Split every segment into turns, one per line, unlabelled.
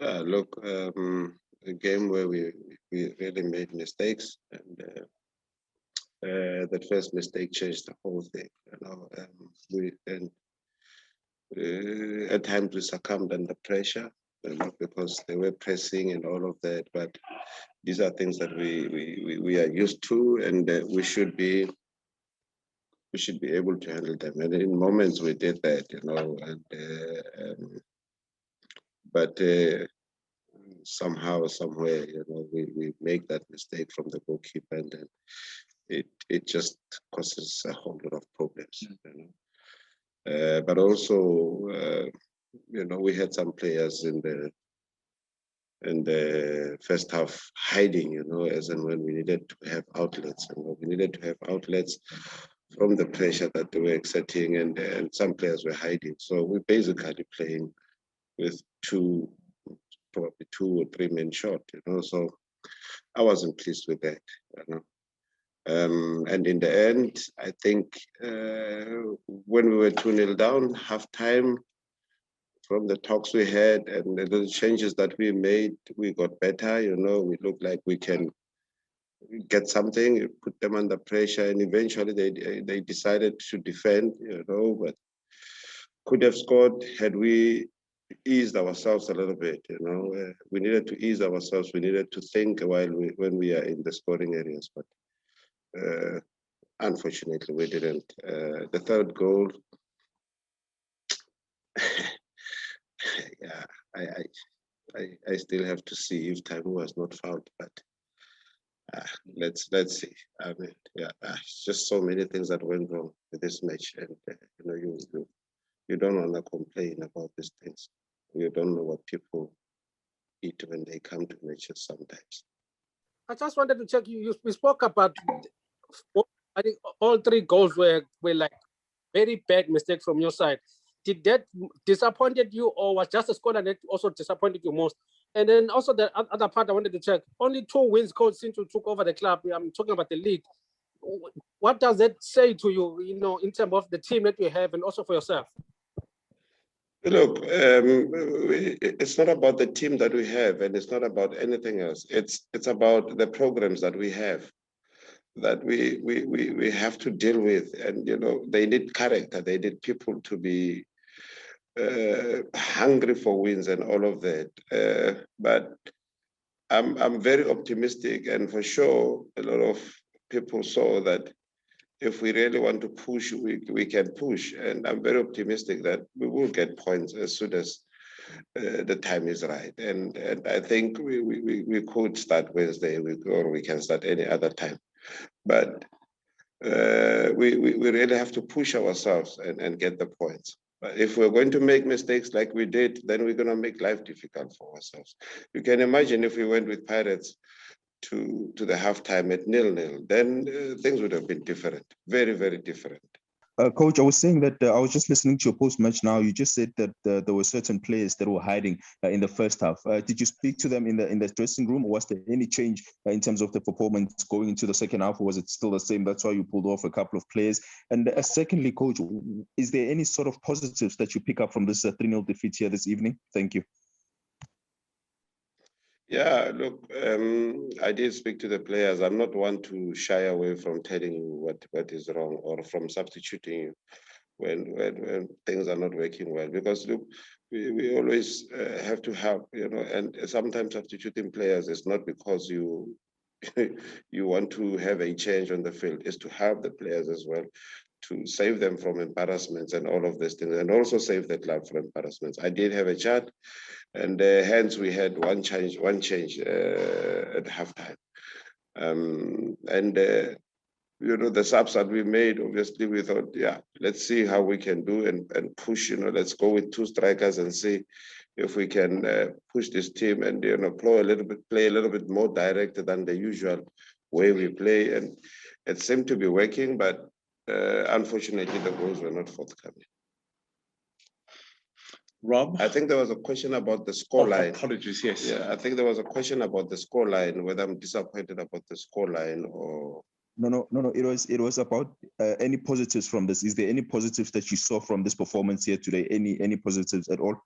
Look, a game where we really made mistakes, and that first mistake changed the whole thing. We and at times we succumbed under pressure, because they were pressing and all of that. But these are things that we are used to, and we should be able to handle them. And in moments we did that, but somehow, somewhere, we make that mistake from the goalkeeper, and then it just causes a whole lot of problems. But also, we had some players in the first half hiding, as and when we needed to have outlets, and we needed to have outlets from the pressure that they were exerting, and some players were hiding. So we're basically playing with probably two or three men short, so I wasn't pleased with that, and in the end, I think when we were 2-0 down, halftime, from the talks we had and the changes that we made, we got better, we looked like we can get something, put them under pressure, and eventually they decided to defend, but could have scored had we eased ourselves a little bit, we needed to ease ourselves, we needed to think when we are in the scoring areas, but unfortunately we didn't. The third goal, yeah, I still have to see if time was not found, but let's see. I mean, yeah, just so many things that went wrong with this match, and you don't want to complain about these things. You don't know what people eat when they come to matches sometimes.
I just wanted to check you. We spoke about, I think all three goals were like very bad mistakes from your side. Did that disappointed you, or was just a score that also disappointed you most? And then also the other part I wanted to check, only 2 wins coach since you took over the club. I'm talking about the league. What does that say to you, in terms of the team that you have and also for yourself?
Look, it's not about the team that we have, and it's not about anything else. It's about the programs that we have, that we have to deal with, and they need character. They need people to be hungry for wins and all of that. But I'm very optimistic, and for sure, a lot of people saw that if we really want to push, we can push. And I'm very optimistic that we will get points as soon as the time is right. And I think we could start Wednesday, or we can start any other time. But we really have to push ourselves and get the points. But if we're going to make mistakes like we did, then we're going to make life difficult for ourselves. You can imagine if we went with Pirates to the halftime at 0-0, then things would have been different, very, very different.
Coach, I was saying that I was just listening to your post-match now. You just said that there were certain players that were hiding in the first half. Did you speak to them in the dressing room, or was there any change in terms of the performance going into the second half, or was it still the same? That's why you pulled off a couple of players. And secondly, Coach, is there any sort of positives that you pick up from this 3-0 defeat here this evening? Thank you.
Yeah, look, I did speak to the players. I'm not one to shy away from telling you what is wrong, or from substituting you when things are not working well. Because look, we always have to have, and sometimes substituting players is not because you you want to have a change on the field. It's to have the players as well, to save them from embarrassments and all of these things, and also save the club from embarrassments. I did have a chat, and hence we had one change at halftime. The subs that we made, obviously we thought, yeah, let's see how we can do and push, let's go with 2 strikers and see if we can push this team and, play a little bit more direct than the usual way we play. And it seemed to be working, but unfortunately the goals were not forthcoming.
Rob?
I think there was a question about the scoreline.
Apologies, yes.
Yeah, I think there was a question about the scoreline, whether I'm disappointed about the scoreline or...
No. It was about any positives from this. Is there any positives that you saw from this performance here today? Any positives at all?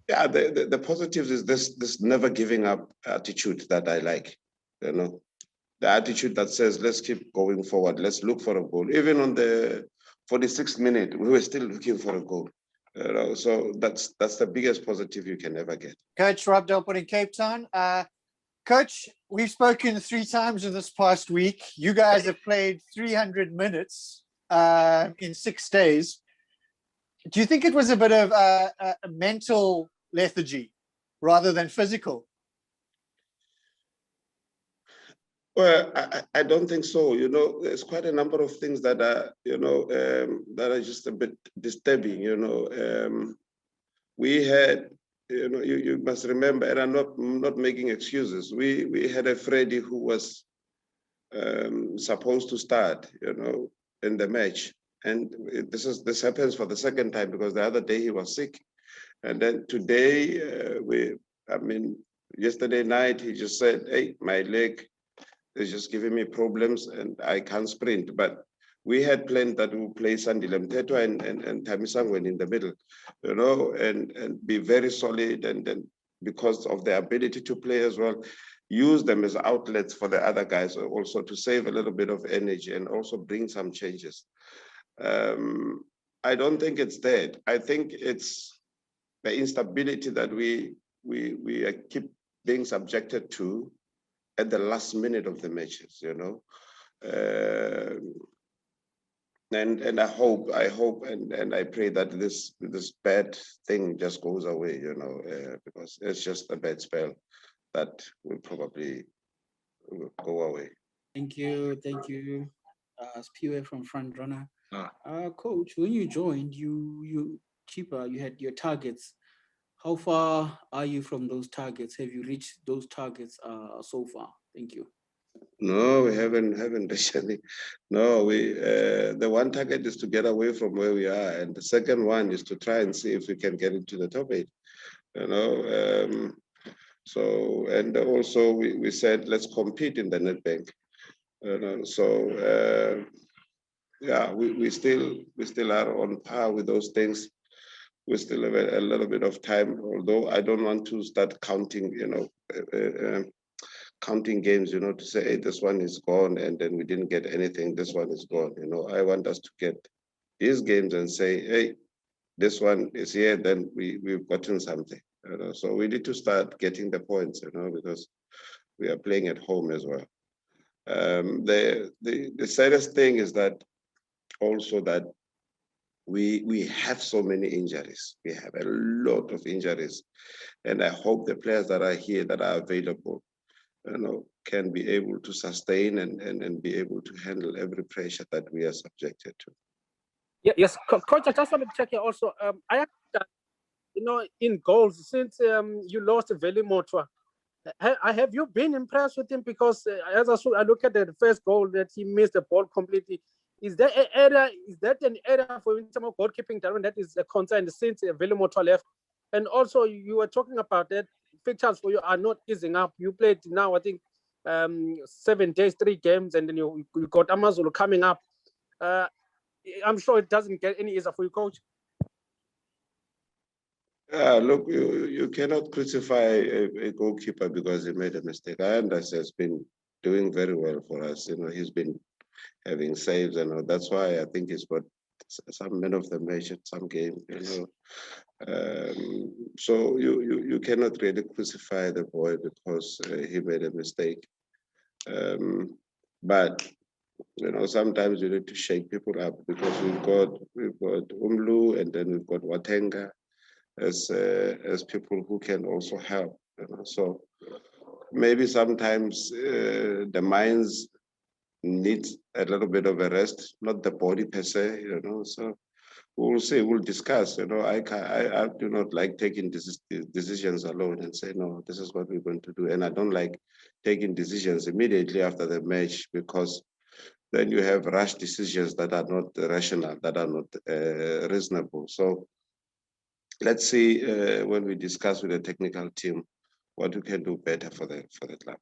Yeah, the positives is this never giving up attitude that I like, you know, the attitude that says, let's keep going forward, let's look for a goal. Even on the 46th minute, we were still looking for a goal. You know, so that's the biggest positive you can ever get.
Coach Rob Delport in Cape Town. Coach, we've spoken 3 times in this past week. You guys have played 300 minutes in 6 days. Do you think it was a bit of a mental lethargy rather than physical?
Well, I don't think so. You know, there's quite a number of things that are, you know, that are just a bit disturbing. You know, we had, you know, you must remember, and I'm not making excuses. We had a Freddie who was supposed to start, you know, in the match, and this happens for the second time because the other day he was sick, and then today yesterday night he just said, "Hey, my leg is just giving me problems and I can't sprint." But we had planned that we would play Sandile Mthethwa and Tamisangweni in the middle, you know, and be very solid, and then because of their ability to play as well, use them as outlets for the other guys also to save a little bit of energy and also bring some changes. I don't think it's that. I think it's the instability that we keep being subjected to at the last minute of the matches, you know. And I hope and I pray that this bad thing just goes away, you know, because it's just a bad spell that will probably go away.
Thank you. Spiwe from Front Runner. Coach, when you joined, Chippa, you had your targets. How far are you from those targets? Have you reached those targets so far? Thank you.
No, we haven't actually. No, the one target is to get away from where we are, and the second one is to try and see if we can get into the top 8. You know, so and also we said let's compete in the Nedbank. You know, so yeah, we still are on par with those things. We still have a little bit of time, although I don't want to start counting, you know, counting games, you know, to say, hey, this one is gone and then we didn't get anything, this one is gone. You know, I want us to get these games and say, hey, this one is here, then we've gotten something. You know, so we need to start getting the points, you know, because we are playing at home as well. The saddest thing is that also that we have so many injuries. We have a lot of injuries, and I hope the players that are here that are available, you know, can be able to sustain and be able to handle every pressure that we are subjected to.
Yeah, yes, Coach, I just wanted to check here also. You know, in goals, since you lost Veli Motwa, have you been impressed with him? Because as I look at the first goal that he missed the ball completely, is that an area? Is that an area for him, some goalkeeping talent that is a concern since Veli Motwa left? And also, you were talking about that fixtures for you are not easing up. You played now, I think, 7 days, 3 games, and then you got Amazulu coming up. I'm sure it doesn't get any easier for you, Coach.
Look, you cannot crucify a goalkeeper because he made a mistake. I understand he's been doing very well for us. You know, he's been having saves, and that's why I think he's got some men of the match at some game. You know, so you cannot really crucify the boy because he made a mistake. But you know, sometimes you need to shake people up because we've got Umlu and then we've got Watenga as people who can also help. You know? So maybe sometimes the minds need a little bit of a rest, not the body per se. You know, so we'll see. We'll discuss. You know, I do not like taking decisions alone and say no, this is what we're going to do, and I don't like taking decisions immediately after the match because then you have rash decisions that are not rational, that are not reasonable. So let's see when we discuss with the technical team what we can do better for the club.